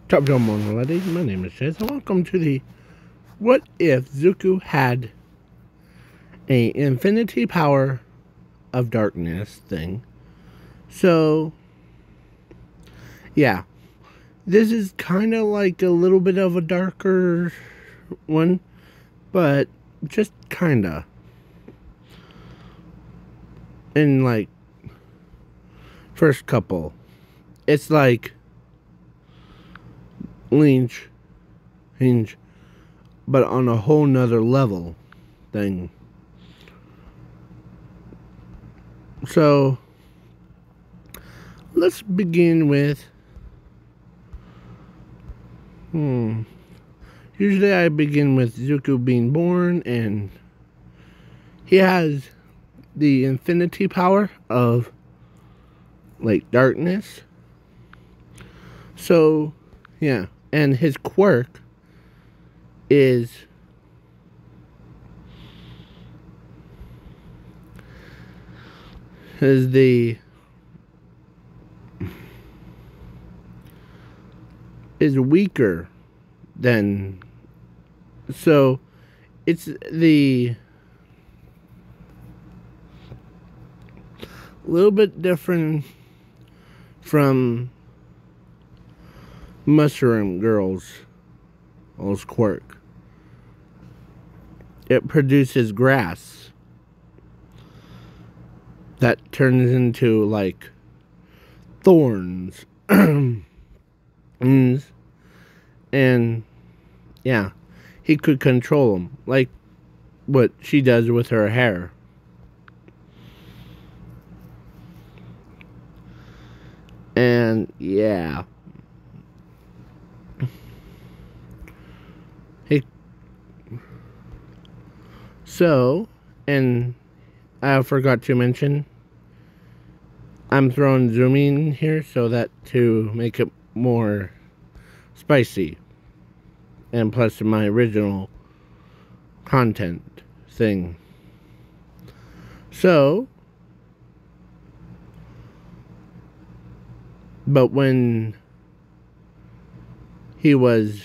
Top Dome Ladies, my name is Chase, and welcome to the What If Zuko Had a Infinity Power of Darkness thing. So, yeah, this is kind of like a little bit of a darker one, but just kinda. In like, first couple, it's like Lynch, but on a whole nother level thing. So, let's begin with, usually I begin with Zuko being born, and he has the infinity power of, like, darkness. So, yeah, and his quirk is weaker than, so it's the little bit different from Mushroom Girl's quirk. It produces grass that turns into like thorns. And yeah, he could control them like what she does with her hair. And yeah, so, and I forgot to mention, I'm throwing Zumi in here so that to make it more spicy, and plus my original content thing. So, but when he was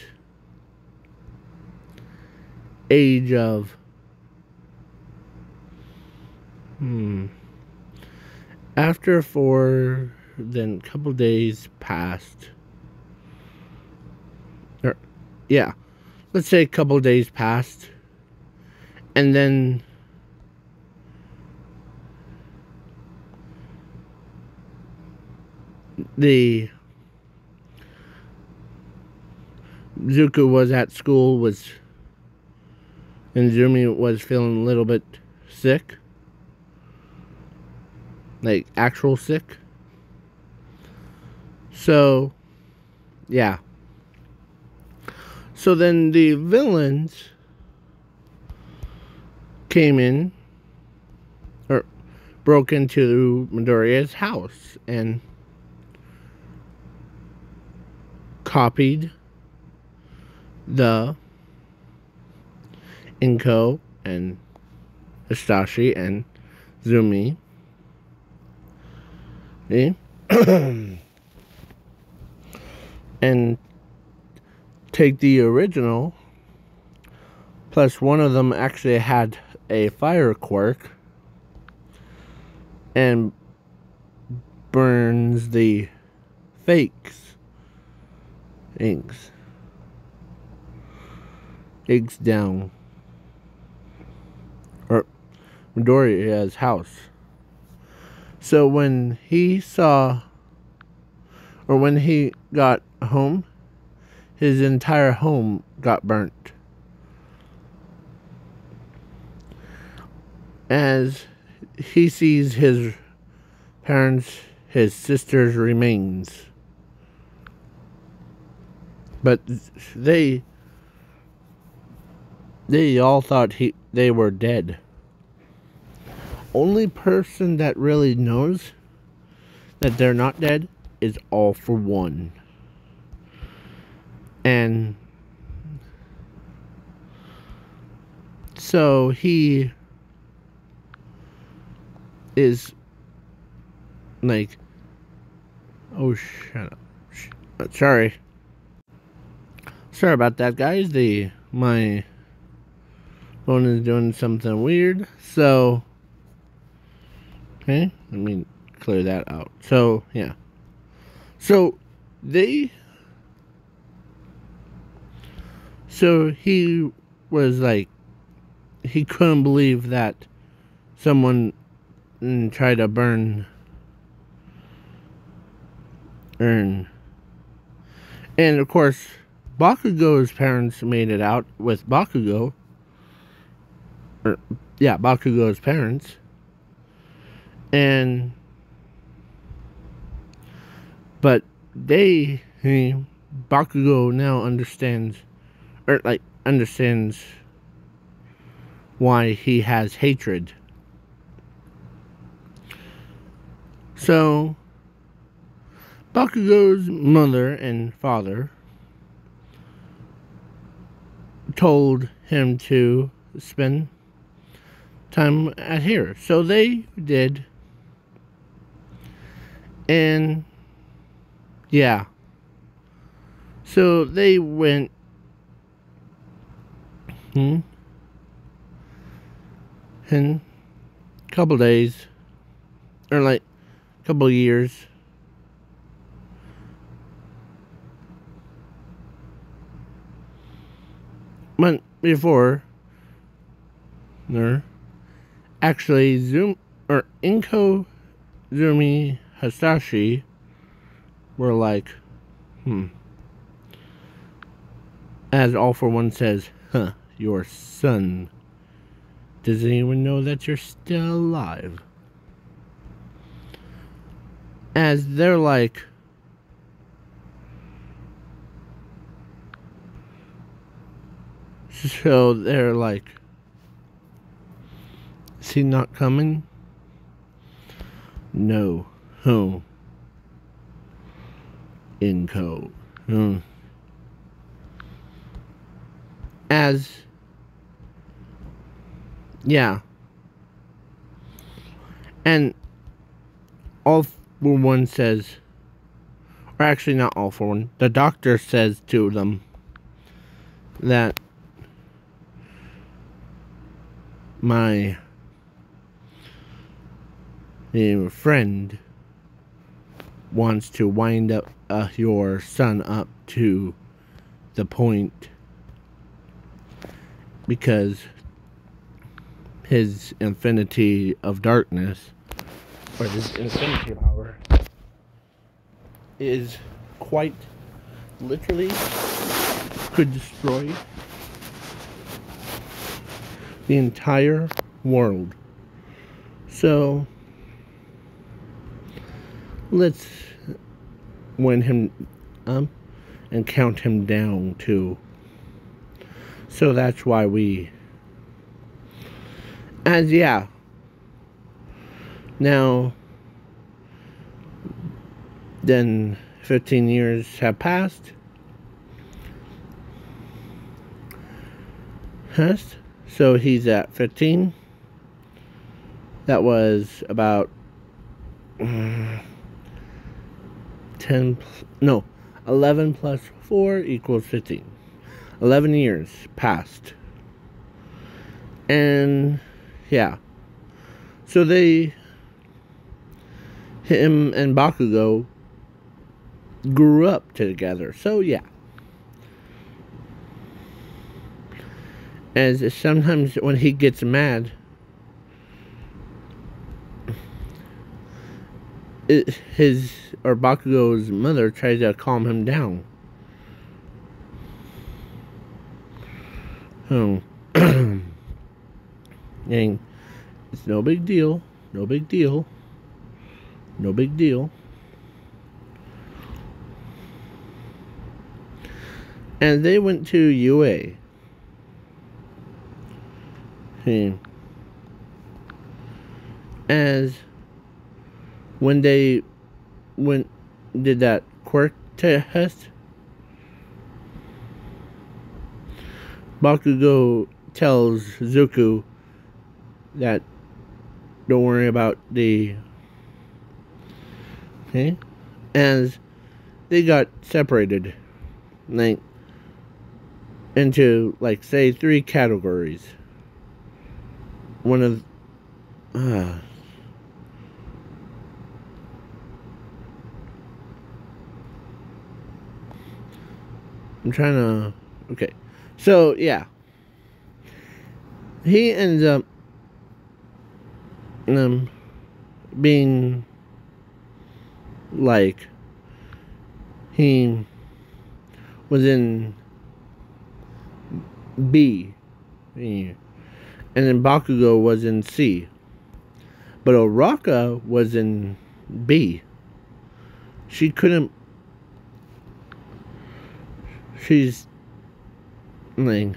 age of after then a couple days passed, or yeah, let's say a couple days passed, and then the Zuko was at school, and Zumi was feeling a little bit sick, like actual sick. So, yeah. So then the villains came in, or broke into Midoriya's house and copied the Inko and Hisashi and Zumi. And take the original, plus one of them actually had a fire quirk, and burns the fakes eggs down, or Midoriya's house. So when he got home, his entire home got burnt. As he sees his parents, his sister's remains. But they all thought they were dead. Only person that really knows that they're not dead is All For One. And so he is like, oh, shut up. Sorry. Sorry about that, guys. My phone is doing something weird. So, okay, let me clear that out. So, yeah. So, he was like, he couldn't believe that someone tried to burn Ern. And of course, Bakugo's parents made it out with Bakugo. Bakugo's parents. But Bakugo now understands why he has hatred. So, Bakugo's mother and father told him to spend time at here. So they did. And yeah. So they went in a couple days, or like a couple years. Month before, actually Inko, Zumi, Hasashi were like, as All For One says, your son doesn't even know that you're still alive. As they're like, so they're like, is he not coming? No. Inko. And All For One says, or actually not All For One, the doctor says to them that my friend wants to wind up your son up to the point because his infinity of darkness, or his infinity power, is quite literally could destroy the entire world. So let's win him and count him down too. So that's why now then 15 years have passed. So he's at 15. That was about 11 plus 4 equals 15. 11 years passed. And yeah. So him and Bakugo grew up together. So yeah. As sometimes when he gets mad, Bakugo's mother tries to calm him down. And it's no big deal. No big deal. No big deal. And they went to UA. As when they did that quirk test, Bakugo tells Zuko that don't worry about as they got separated. Like, into, like, say, 3 categories. One of I'm trying to... Okay. So, yeah. He ends up being like... He was in B. And then Bakugo was in C. But Oraka was in B. She couldn't... She's... like...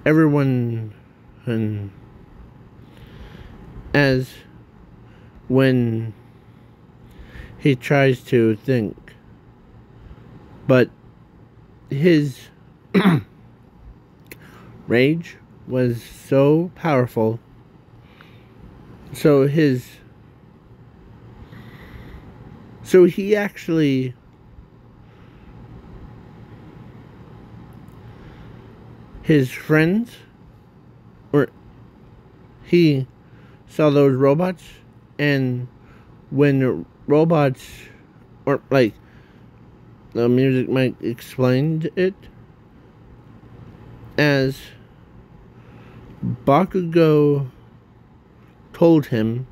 Everyone... And... As... When... He tries to think... But... His... rage was so powerful. So he actually his friends, or he saw those robots, and when robots, or like the music might explain it, as Bakugo told him,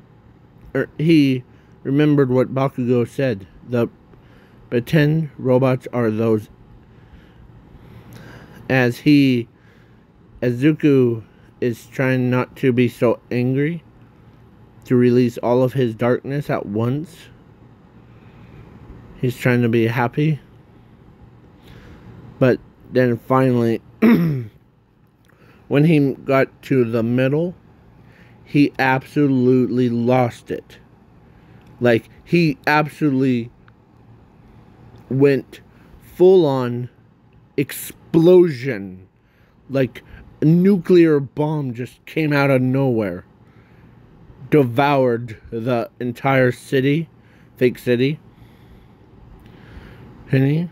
or he remembered what Bakugo said. The pretend robots are those. As Zuko is trying not to be so angry, to release all of his darkness at once. He's trying to be happy. But then finally, when he got to the middle, he absolutely lost it. Like, he absolutely went full on explosion. Like, a nuclear bomb just came out of nowhere. Devoured the entire city. Fake city. And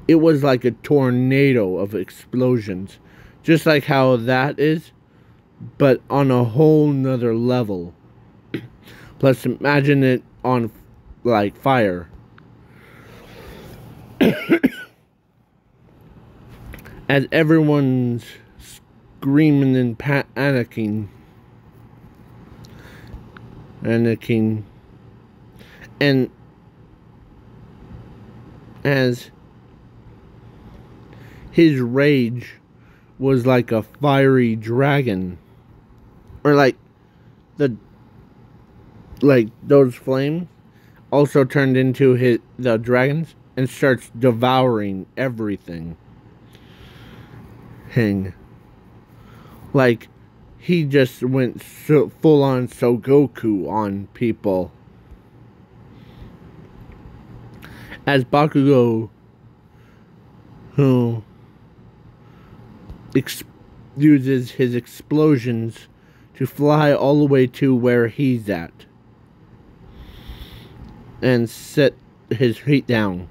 it was like a tornado of explosions. Just like how that is, but on a whole nother level. Plus, imagine it on, like, fire. As everyone's screaming and panicking. And as his rage was like a fiery dragon, or like those flames also turned into the dragons and starts devouring everything. Like, he just went full on Sogoku on people. As Bakugo, who uses his explosions to fly all the way to where he's at and set his feet down.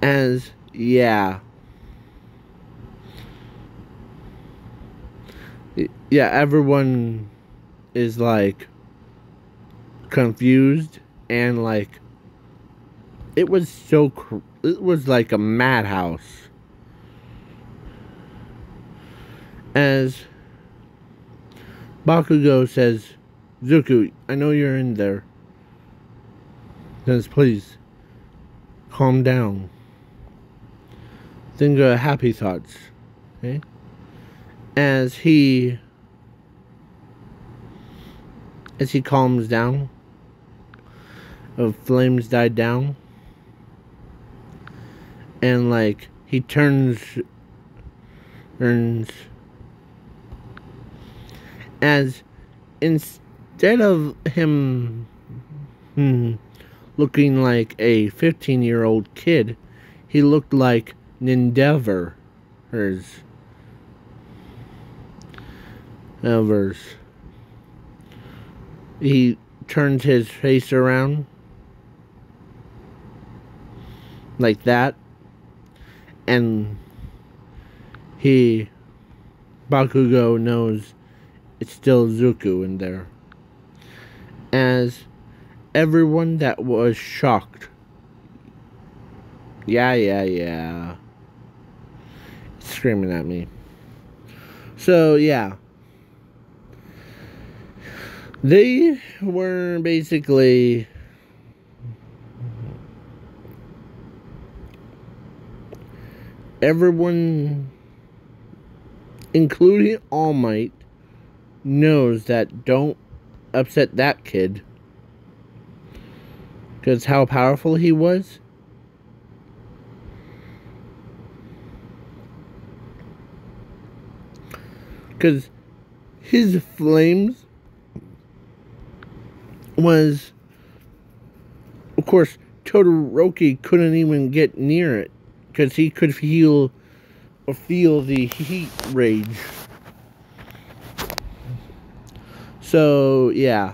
As, yeah, everyone is like confused, and like it was like a madhouse. As Bakugo says, Zuko, I know you're in there. Says, please calm down. Think of happy thoughts. Okay? As he calms down, the flames died down, and like he turns as instead of him looking like a 15-year-old kid, he looked like Nindever's he turns his face around like that, and Bakugo knows it's still Zuko in there. As everyone that was shocked, yeah, screaming at me. So yeah, they were basically everyone, including All Might, knows that don't upset that kid, because how powerful he was. Because his flames was, of course, Todoroki couldn't even get near it because he could feel the heat rage. So yeah,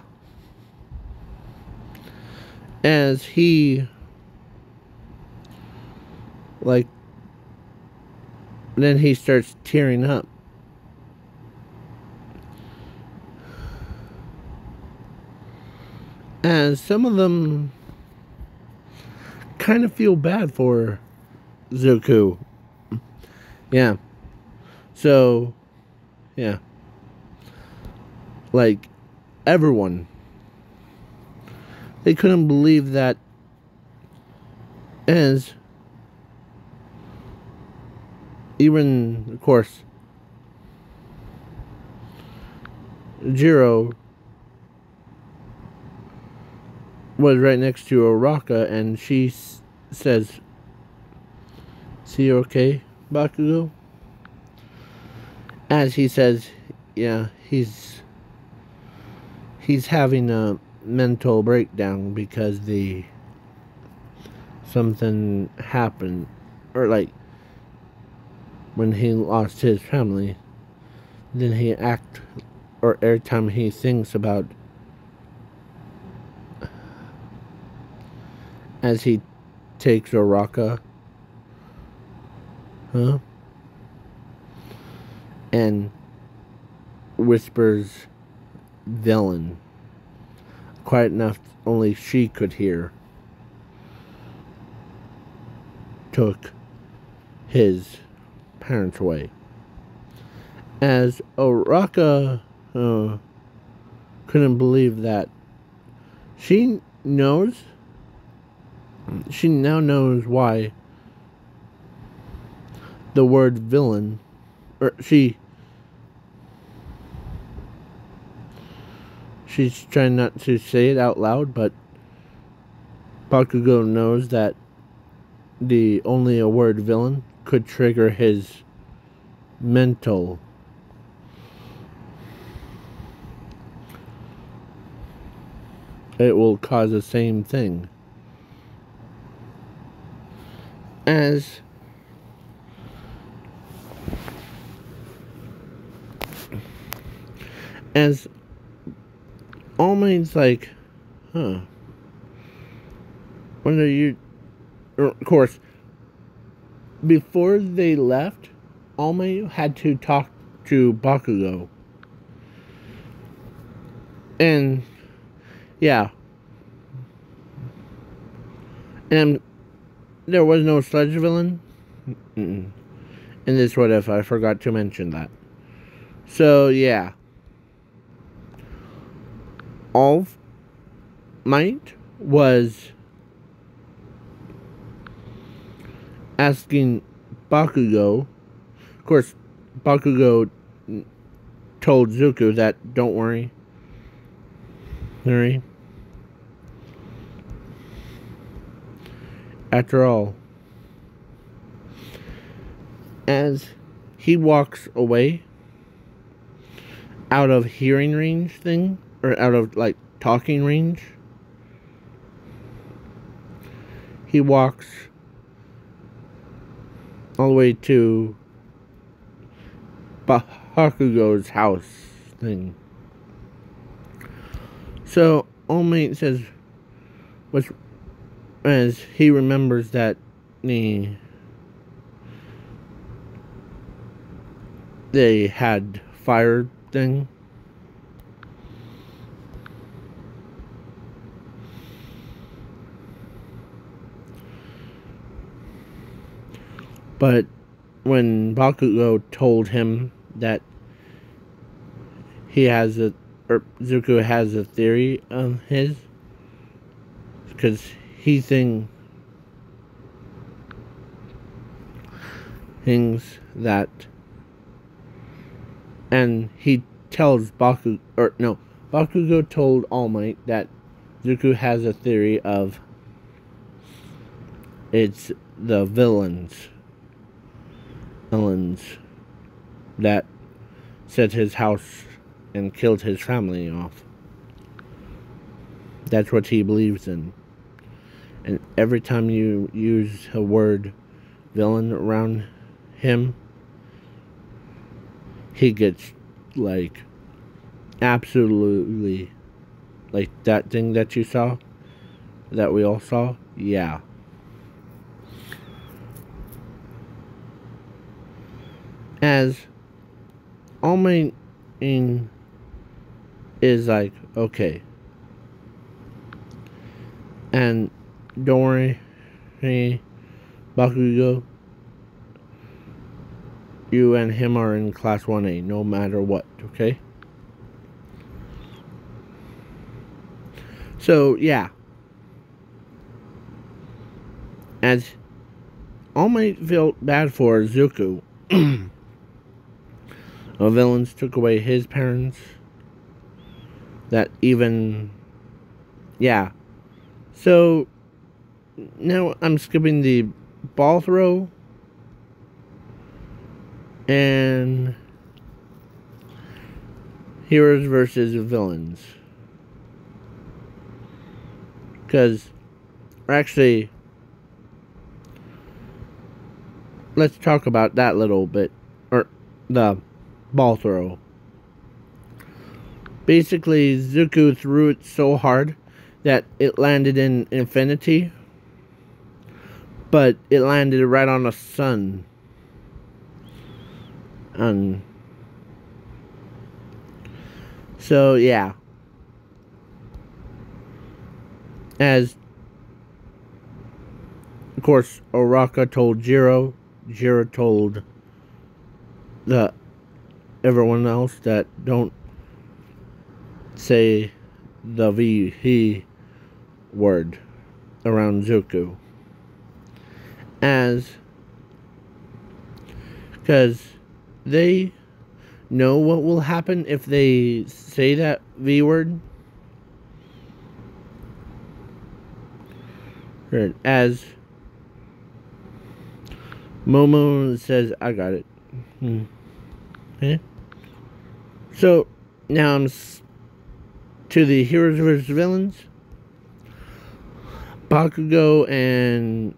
as he then he starts tearing up. And some of them kind of feel bad for Zuko. Yeah. So, yeah. Like, everyone. They couldn't believe that as even, of course, Jiro was right next to Oraka, and she says, "Is he okay, Bakugo?" As he says, yeah, he's having a mental breakdown because something happened, or like when he lost his family, then he or every time he thinks about, as he takes Oraka, and whispers villain, quiet enough only she could hear, took his parents away. As Oraka couldn't believe that she now knows why the word villain, or she's trying not to say it out loud, but Bakugo knows that only a word villain could trigger his mental. It will cause the same thing. As All Might's like, what are you? Of course, before they left, All Might had to talk to Bakugo. And yeah. And there was no sludge villain. In this What If, I forgot to mention that. So yeah. All Might was asking Bakugo. Of course, Bakugo told Zuko that, don't worry. After all, as he walks away out of hearing range thing, or out of like talking range, he walks all the way to Bakugo's house thing. So All Might says, which, as he remembers that they had fire thing. But when Bakugo told him that Zuko has a theory of his, because he thinks that, and he tells Bakugo told All Might that Zuko has a theory of it's the villains that set his house and killed his family off. That's what he believes in. And every time you use a word villain around him, he gets like absolutely, like that thing that you saw, that we all saw. Yeah. As All Might is like, okay, and don't worry, hey, Bakugo, you and him are in Class 1A, no matter what, okay? So, yeah. As All Might felt bad for Zuko. The villains took away his parents. That even... Yeah. So, now I'm skipping the ball throw. And... heroes versus villains. Because... Actually... let's talk about that a little bit. Or, the ball throw. Basically, Zuko threw it so hard that it landed in infinity. But it landed right on the sun. And so, yeah. As, of course, Oraka told Jiro. Jiro told everyone else that don't say the he word around Zuko. Because they know what will happen if they say that V word. As Momo says, I got it. Okay. So, now I'm to the heroes versus villains. Bakugo and...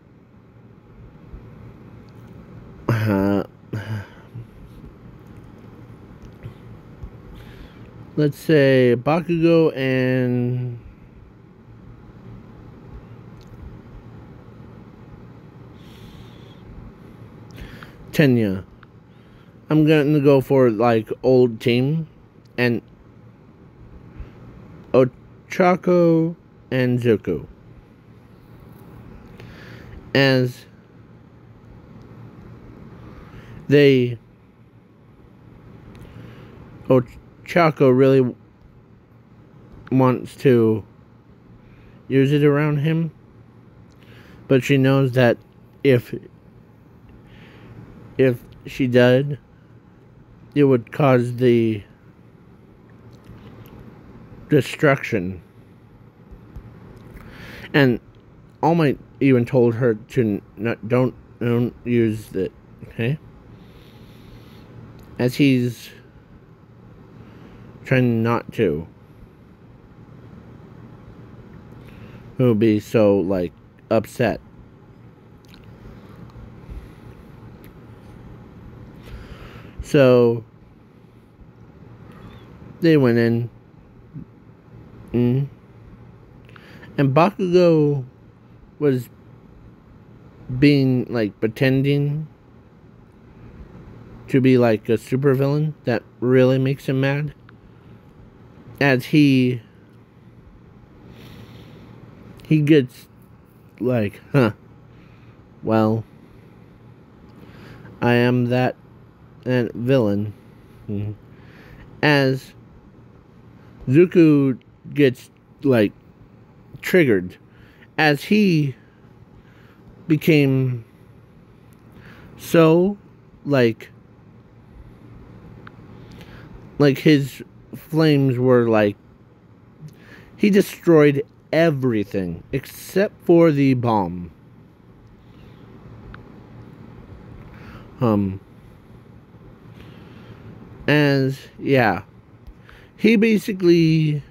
let's say Bakugo and... Tenya. I'm gonna go for like old team and Ochako and Zuko. As they Ochako really wants to use it around him, but she knows that if she did, it would cause the destruction. And All Might even told her to don't use it, okay? As he's trying not to. He'll be so, like, upset. So they went in Mm. And Bakugo was being, like, pretending to be, like, a supervillain that really makes him mad. As he gets, like, well, I am that villain. Mm. As Zuko gets, like, triggered, as he became so, like his flames were, like, he destroyed everything except for the bomb. As, yeah, he basically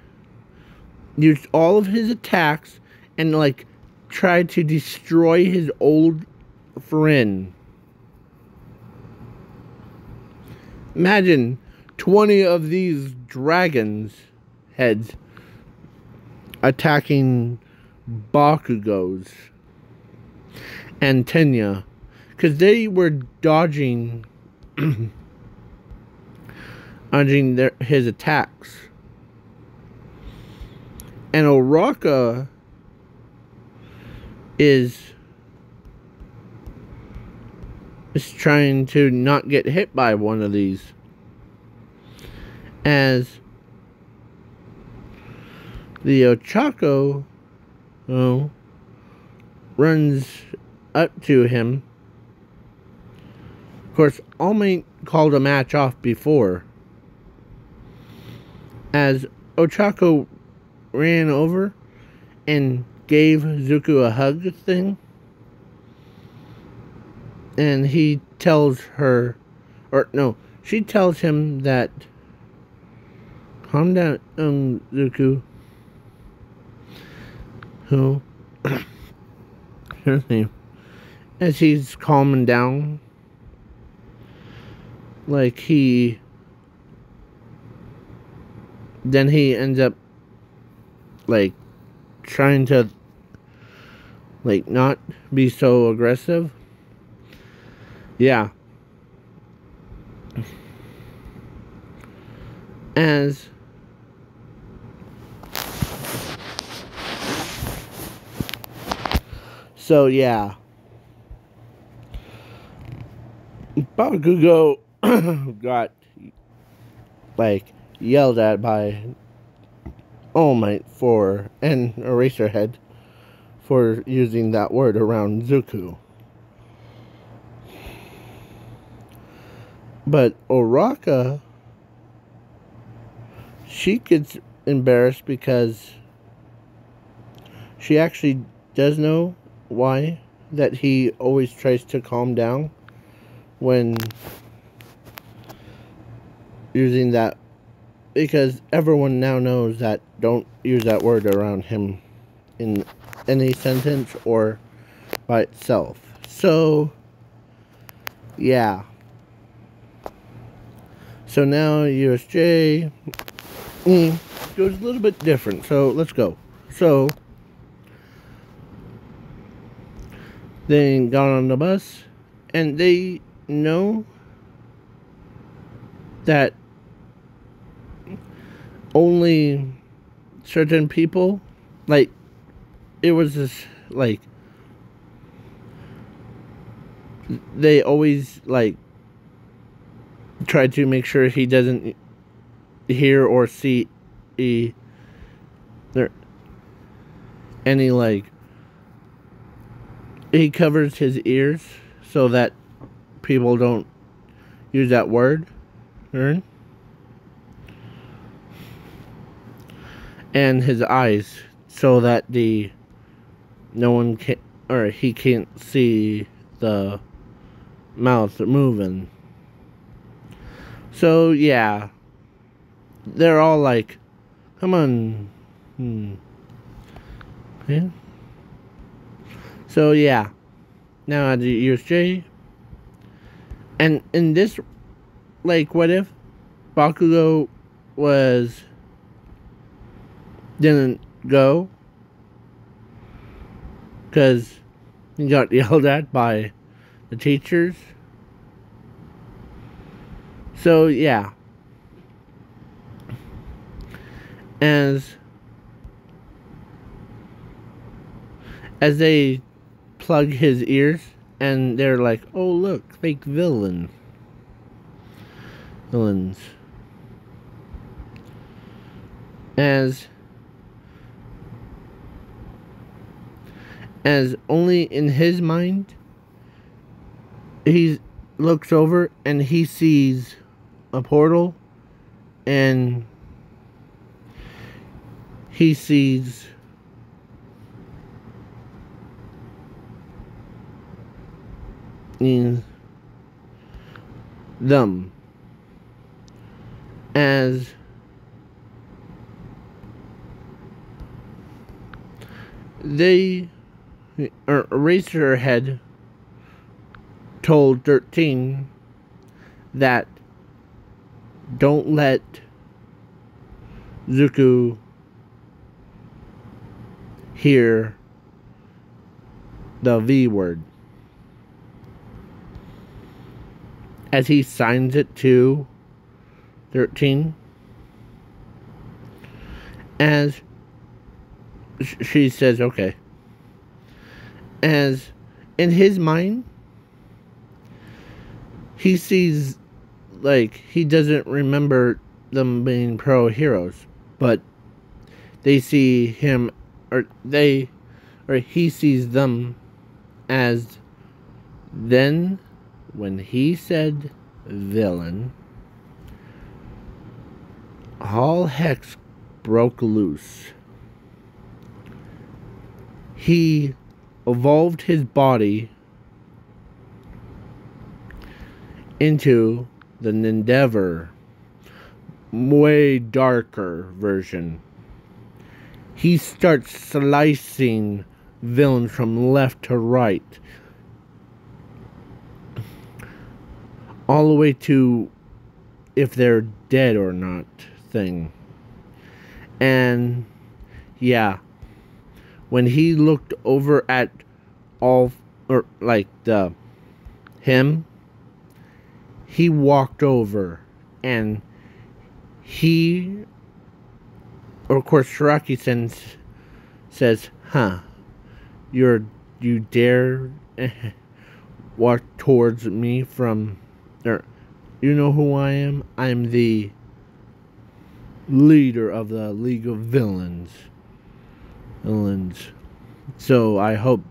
used all of his attacks and, like, tried to destroy his old friend. Imagine 20 of these dragons heads attacking Bakugo's and Tenya, because they were dodging his attacks. And Oraka is trying to not get hit by one of these. As the Ochako runs up to him. Of course, All Might called a match off before. As Ochako ran over and gave Zuko a hug thing. And he tells her, or no, she tells him that, calm down, Zuko. Who? Her name. As he's calming down, like then he ends up, like, trying to, like, not be so aggressive. Yeah. As so, yeah, Bakugo got, like, yelled at by All Might and Eraserhead for using that word around Zuko. But Oraka, she gets embarrassed because she actually does know why that he always tries to calm down when using that, because everyone now knows that don't use that word around him in any sentence or by itself. So, yeah. So now USJ goes a little bit different. So let's go. So they got on the bus and they know that only certain people, like, it was this, like, they always, like, try to make sure he doesn't hear or see any, like, he covers his ears so that people don't use that word, and his eyes so that no one can, or he can't see the mouth moving. So, yeah. They're all like, come on. Yeah. So, yeah. Now at the USJ. And in this, like, what if Bakugo was didn't go because he got yelled at by the teachers. So yeah, as they plug his ears, and they're like, "Oh look, fake villains." As only in his mind, he looks over and he sees a portal, and he sees them as they Eraserhead told 13 that don't let Zuko hear the V word, as he signs it to 13, as she says okay, as in his mind he sees, like, he doesn't remember them being pro heroes, but they see him, or he sees them as, then when he said villain, all hex broke loose. He evolved his body into the Endeavor, way darker version. He starts slicing villains from left to right, all the way to if they're dead or not thing. And yeah, when he looked over at all, or like him, he walked over, and he, or of course Shiraki says, "Huh, you dare walk towards me from, or you know who I am? I'm the leader of the League of Villains. So I hope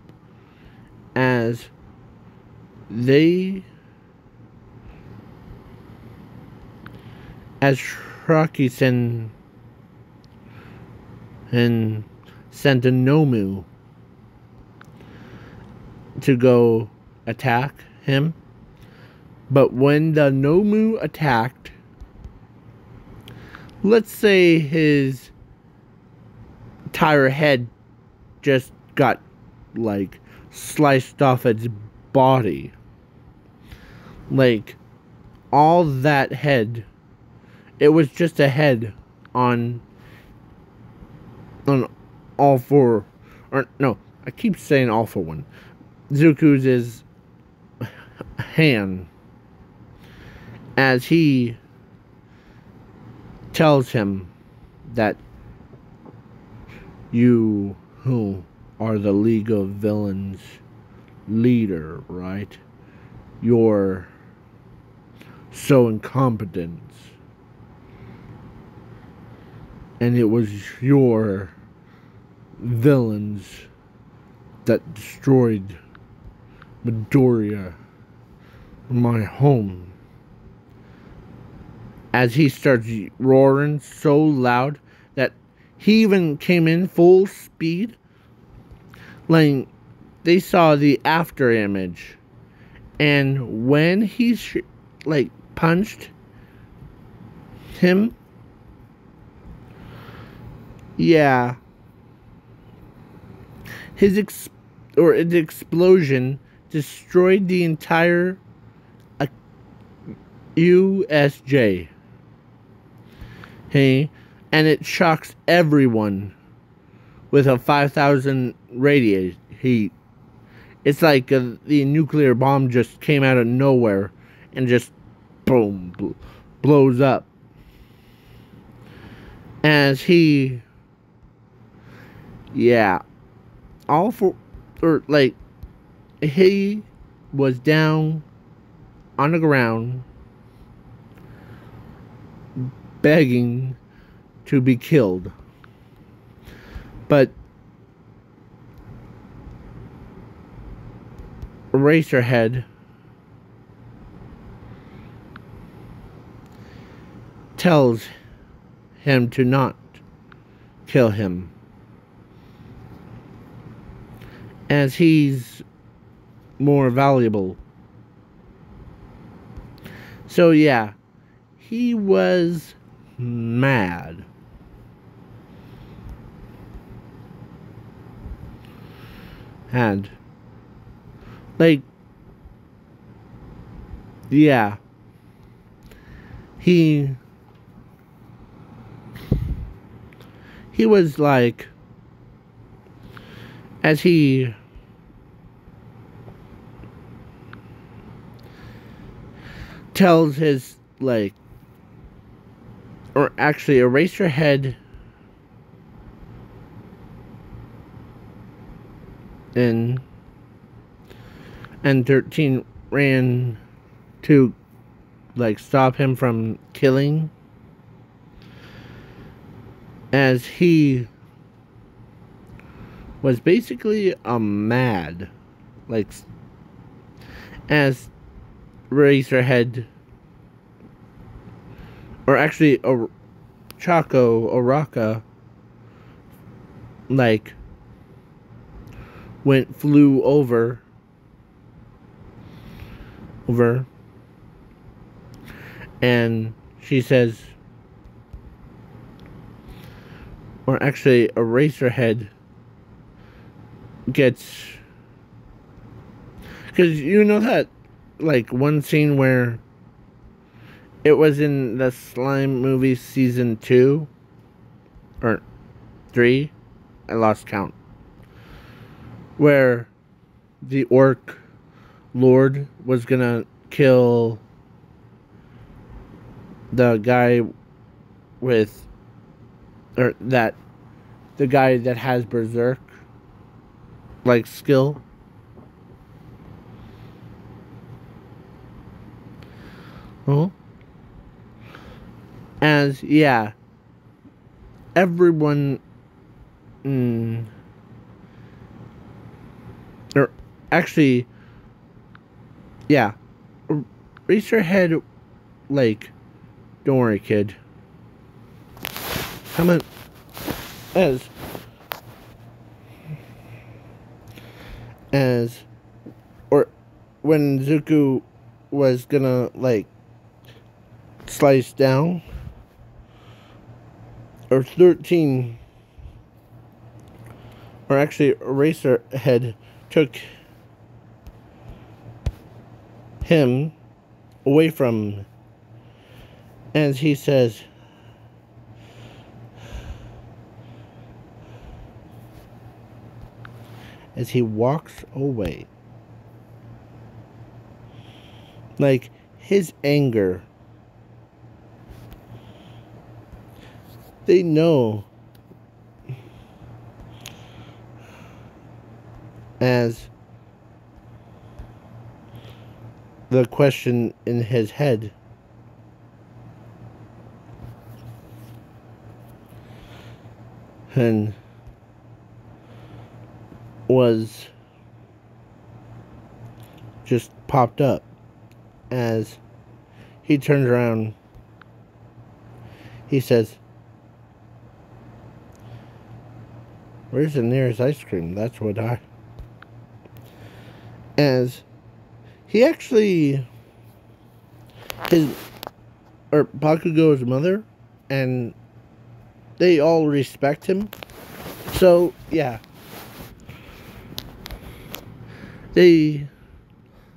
as Shiraki and sent a Nomu to go attack him. But when the Nomu attacked, let's say his entire head just got, like, sliced off its body. Like, all that head, it was just a head on all four, or no, I keep saying all for one. Zuko's is hand, as he tells him that you who are the League of Villains leader, right? You're so incompetent. And it was your villains that destroyed Midoriya, my home. As he starts roaring so loud that he even came in full speed. Like, they saw the after image, and when he punched him, yeah, his explosion destroyed the entire USJ. Hey, and it shocks everyone with a 5,000 radius heat. It's like the nuclear bomb just came out of nowhere and just boom, blows up. As he, yeah, all for, or like, he was down on the ground begging to be killed. But Eraserhead tells him to not kill him, as he's more valuable. So yeah, he was mad. And like, yeah, he was like, as he tells his, like, or actually Eraserhead and 13 ran to, like, stop him from killing, as he was basically mad, like, as Eraserhead, or actually Oraka, like, flew over, and she says, or actually Eraserhead gets, because you know that, like, one scene where it was in the Slime movie season 2 or 3, I lost count, where the orc lord was gonna kill the guy with, or that, the guy that has berserk, like, skill. Oh, as yeah, everyone, or actually, yeah, Eraserhead, like, don't worry, kid. Come on, as or when Zuko was gonna, like, slice down, or 13, or actually Eraserhead took him away from, as he says, as he walks away, like, his anger, they know, as the question in his head and was just popped up, as he turns around, he says, "Where's the nearest ice cream?" That's what as he actually, or Bakugo's mother, and they all respect him. So yeah,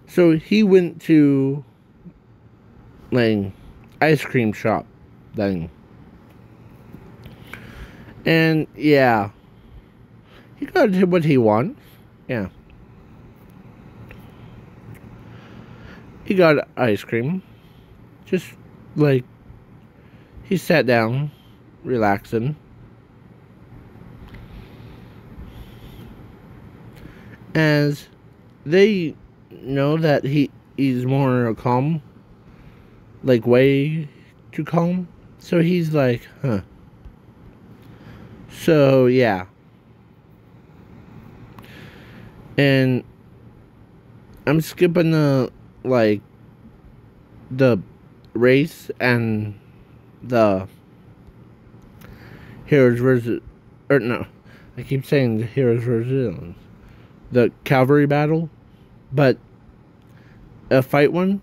so he went to, like, ice cream shop thing, and yeah, he got what he wants. Yeah. He got ice cream. Just like he sat down, relaxing. As they know that he's more calm, like way too calm. So he's like, huh. So yeah. And I'm skipping the race and the heroes versus, or no, I keep saying the heroes versus villains. The cavalry battle, but a fight one.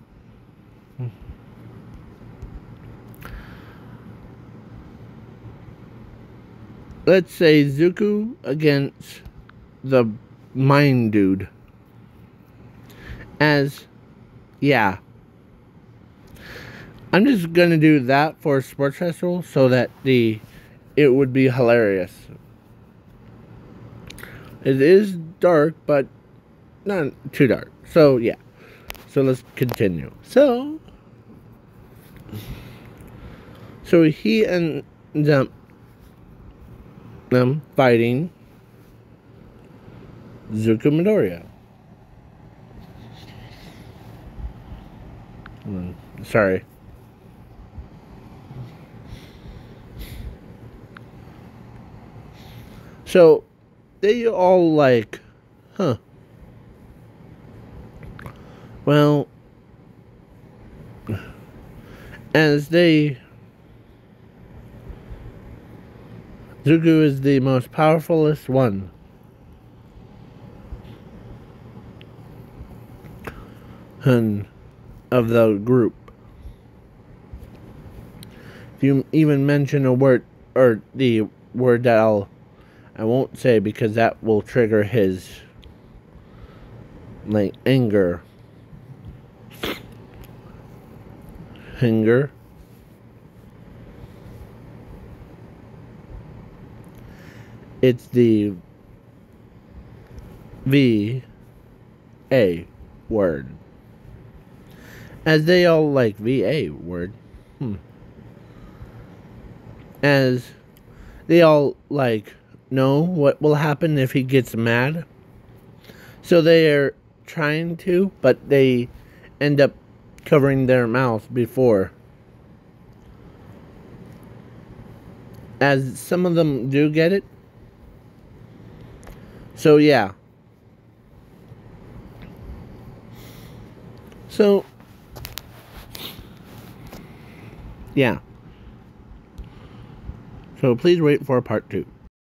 Let's say Zuko against the mine dude. As, yeah. I'm just gonna do that for a sports festival so that it would be hilarious. It is dark, but not too dark. So yeah. So let's continue. So he ends up them fighting Zuko Midoriya. Sorry. So they all like, huh. Well, as Zuko is the most powerfulest one. Of the group. If you even mention a word, or the word that I won't say because that will trigger his anger. It's the VA word. As they all like VA word. As they all know what will happen if he gets mad. So they are trying to, but they end up covering their mouth before. As some of them do get it. So yeah. So yeah. So please wait for part 2.